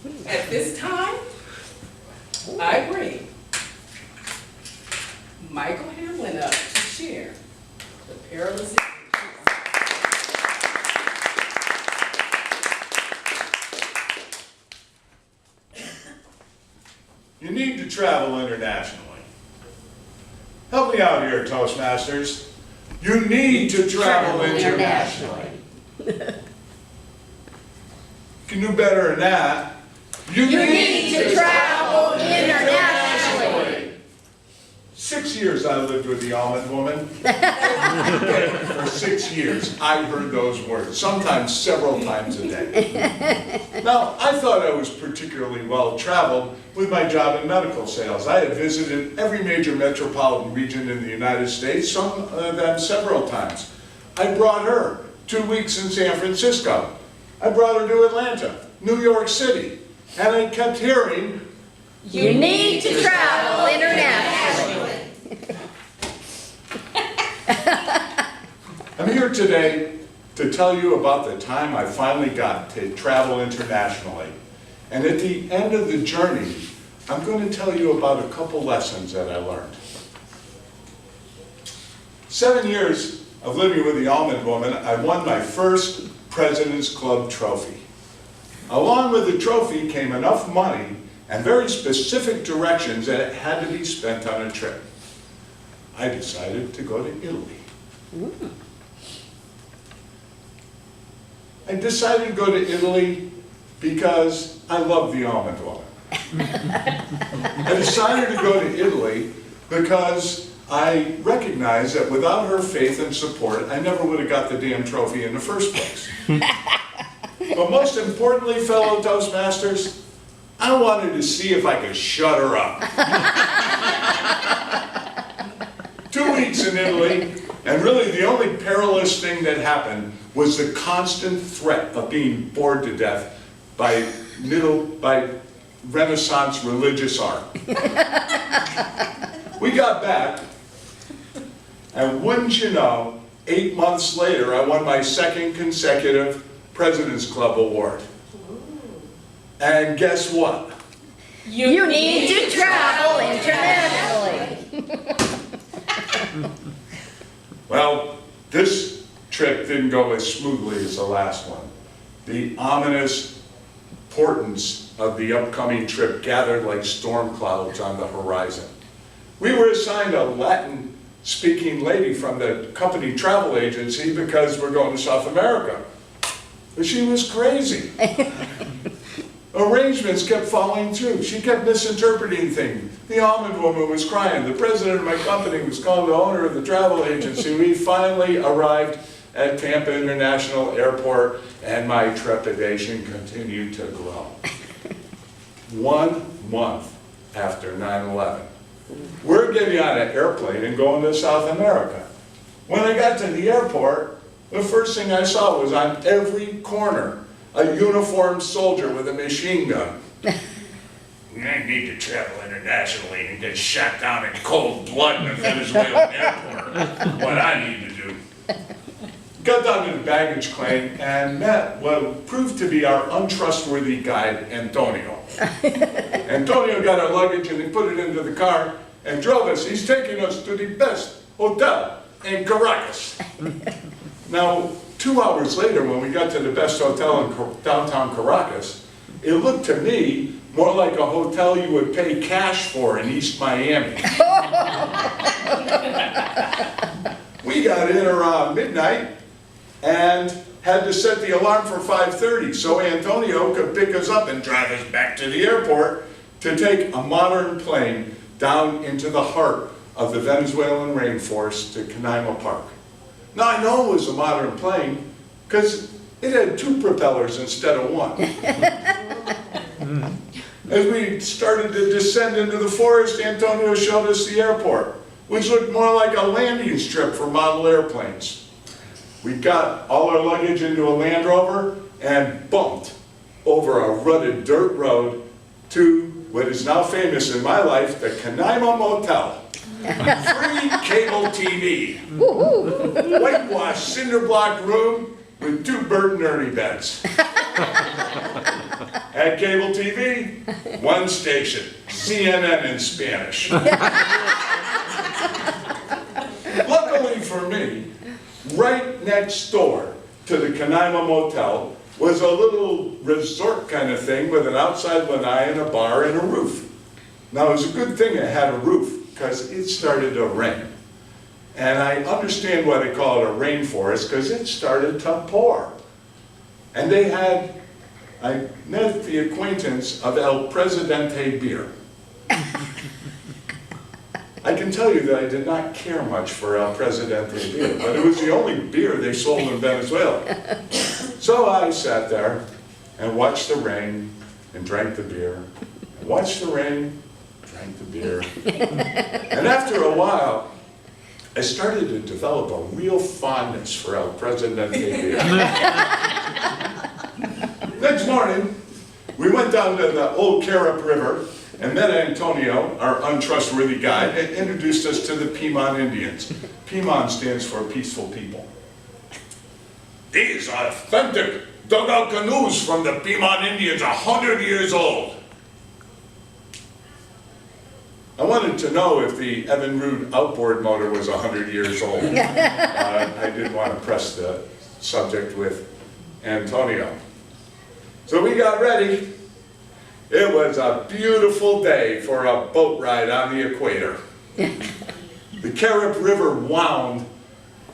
At this time, I bring Michael Hamlin up to share the perilous You need to travel internationally. Help me out here, Toastmasters. You need to travel internationally. You can do better than that. You need to travel internationally. 6 years I lived with the almond woman. For 6 years, I heard those words, sometimes several times a day. Now, I thought I was particularly well-traveled with my job in medical sales. I had visited every major metropolitan region in the United States, some of them several times. I brought her 2 weeks in San Francisco. I brought her to Atlanta, New York City, and I kept hearing, You need to travel internationally. I'm here today to tell you about the time I finally got to travel internationally. And at the end of the journey, I'm going to tell you about a couple lessons that I learned. 7 years of living with the almond woman, I won my first President's Club trophy. Along with the trophy came enough money and very specific directions that it had to be spent on a trip. I decided to go to Italy. I decided to go to Italy because I love the almond woman. I decided to go to Italy because I recognized that without her faith and support, I never would have got the damn trophy in the first place. But most importantly, fellow Toastmasters, I wanted to see if I could shut her up. 2 weeks in Italy, and really the only perilous thing that happened was the constant threat of being bored to death by Renaissance religious art. We got back, and wouldn't you know, 8 months later, I won my second consecutive President's Club award. And guess what? You need to travel internationally. Well, this trip didn't go as smoothly as the last one. The ominous portents of the upcoming trip gathered like storm clouds on the horizon. We were assigned a Latin-speaking lady from the company travel agency because we're going to South America. But she was crazy. Arrangements kept falling through. She kept misinterpreting things. The almond woman was crying. The president of my company was calling the owner of the travel agency. We finally arrived at Tampa International Airport, and my trepidation continued to grow. 1 month after 9/11, we're getting on an airplane and going to South America. When I got to the airport, the first thing I saw was on every corner a uniformed soldier with a machine gun. I need to travel internationally and get shot down in cold blood in a Venezuelan airport. What I need to do. Got down to the baggage claim and met what proved to be our untrustworthy guide, Antonio. Antonio got our luggage and he put it into the car and drove us. He's taking us to the best hotel in Caracas. Now, 2 hours later, when we got to the best hotel in downtown Caracas, it looked to me more like a hotel you would pay cash for in East Miami. We got in around midnight and had to set the alarm for 5:30 so Antonio could pick us up and drive us back to the airport to take a modern plane down into the heart of the Venezuelan rainforest to Canaima Park. Now, I know it was a modern plane because it had 2 propellers instead of 1. As we started to descend into the forest, Antonio showed us the airport, which looked more like a landing strip for model airplanes. We got all our luggage into a Land Rover and bumped over a rutted dirt road to what is now famous in my life, the Canaima Motel. Free cable TV. Whitewashed cinder block room with 2 Bert and Ernie beds. At cable TV, one station, CNN in Spanish. Luckily for me, right next door to the Canaima Motel was a little resort kind of thing with an outside lanai and a bar and a roof. Now, it was a good thing it had a roof because it started to rain. And I understand why they call it a rainforest because it started to pour. And I met the acquaintance of El Presidente beer. I can tell you that I did not care much for El Presidente beer, but it was the only beer they sold in Venezuela. So I sat there and watched the rain and drank the beer, and watched the rain, drank the beer. And after a while, I started to develop a real fondness for El Presidente beer. Next morning, we went down to the old Carib River and met Antonio, our untrustworthy guide, and introduced us to the Piedmont Indians. Piedmont stands for peaceful people. These are authentic dugout canoes from the Piedmont Indians, 100 years old. I wanted to know if the Evinrude outboard motor was 100 years old. I didn't want to press the subject with Antonio. So we got ready. It was a beautiful day for a boat ride on the equator. The Carib River wound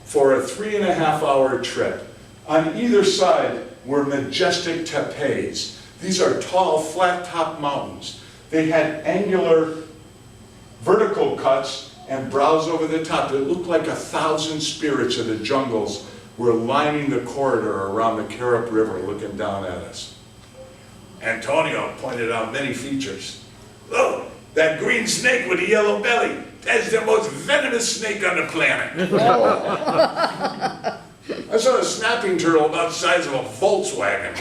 for a 3.5-hour trip. On either side were majestic tepes. These are tall, flat-topped mountains. They had angular vertical cuts and brows over the top. It looked like 1,000 spirits of the jungles were lining the corridor around the Carib River looking down at us. Antonio pointed out many features. Look, that green snake with the yellow belly. That's the most venomous snake on the planet. I saw a snapping turtle about the size of a Volkswagen.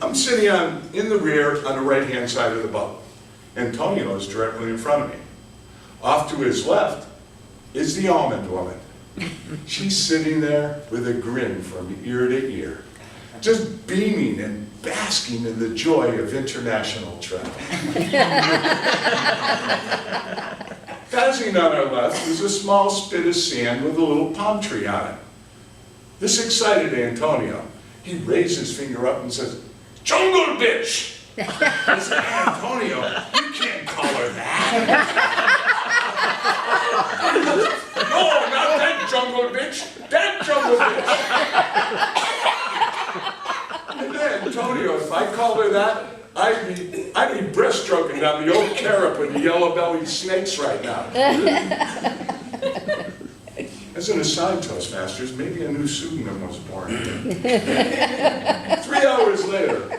I'm sitting in the rear on the right-hand side of the boat. Antonio is directly in front of me. Off to his left is the almond woman. She's sitting there with a grin from ear to ear, just beaming and basking in the joy of international travel. Passing on our left is a small spit of sand with a little palm tree on it. This excited Antonio. He raised his finger up and says, "Jungle bitch!" I said, "Antonio, you can't call her that." "No, not that jungle bitch, that jungle bitch." And then, Antonio, if I called her that, I'd be breaststroking on the old carrot with the yellow-bellied snakes right now. As an aside, Toastmasters, maybe a new pseudonym was born. 3 hours later,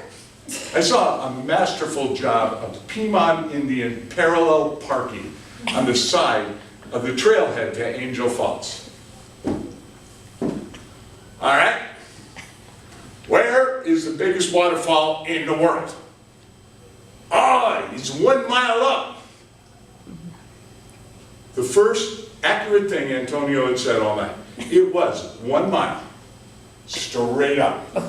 I saw a masterful job of Piedmont Indian parallel parking on the side of the trailhead to Angel Falls. All right, where is the biggest waterfall in the world? Oh, it's 1 mile up. The first accurate thing Antonio had said all night. It was 1 mile, straight up. A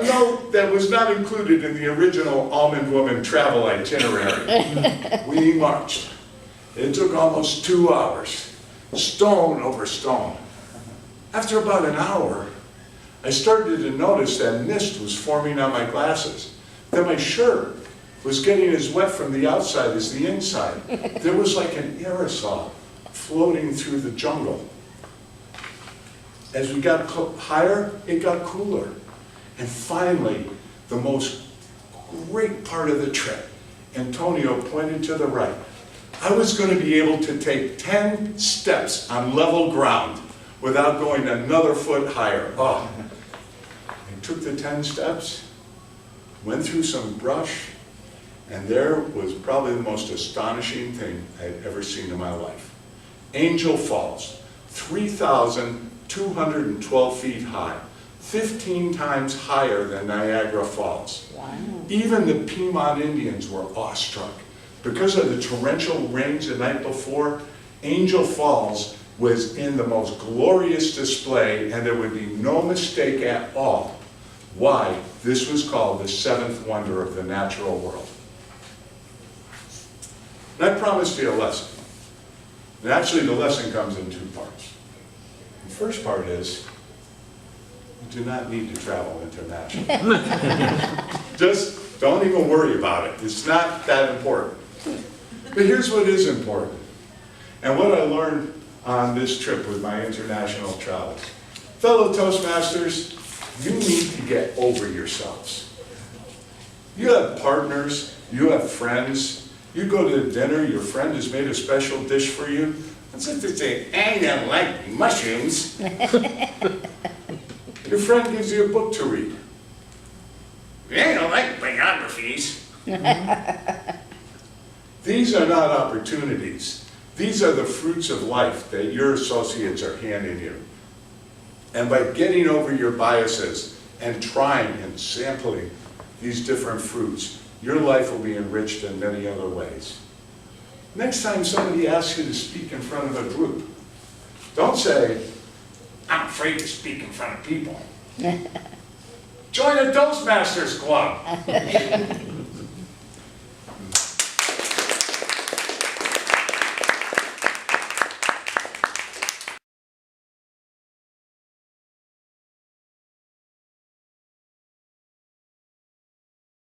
note that was not included in the original Almond Woman travel itinerary. We marched. It took almost 2 hours, stone over stone. After about an hour, I started to notice that mist was forming on my glasses, that my shirt was getting as wet from the outside as the inside. There was like an aerosol floating through the jungle. As we got higher, it got cooler. And finally, the most great part of the trip, Antonio pointed to the right. I was going to be able to take 10 steps on level ground without going another foot higher. Oh. I took the 10 steps, went through some brush, and there was probably the most astonishing thing I had ever seen in my life. Angel Falls, 3,212 feet high, 15 times higher than Niagara Falls. Wow. Even the Piedmont Indians were awestruck. Because of the torrential rains the night before, Angel Falls was in the most glorious display, and there would be no mistake at all why this was called the seventh wonder of the natural world. And I promised you a lesson. And actually the lesson comes in two parts. The first part is, you do not need to travel internationally. Just don't even worry about it. It's not that important. But here's what is important. And what I learned on this trip with my international travels. Fellow Toastmasters, you need to get over yourselves. You have partners, you have friends, you go to dinner, your friend has made a special dish for you. It's like they say, I don't like mushrooms. Your friend gives you a book to read. I don't like biographies. These are not opportunities. These are the fruits of life that your associates are handing you. And by getting over your biases and trying and sampling these different fruits, your life will be enriched in many other ways. Next time somebody asks you to speak in front of a group, don't say, I'm afraid to speak in front of people. Join a Toastmasters club.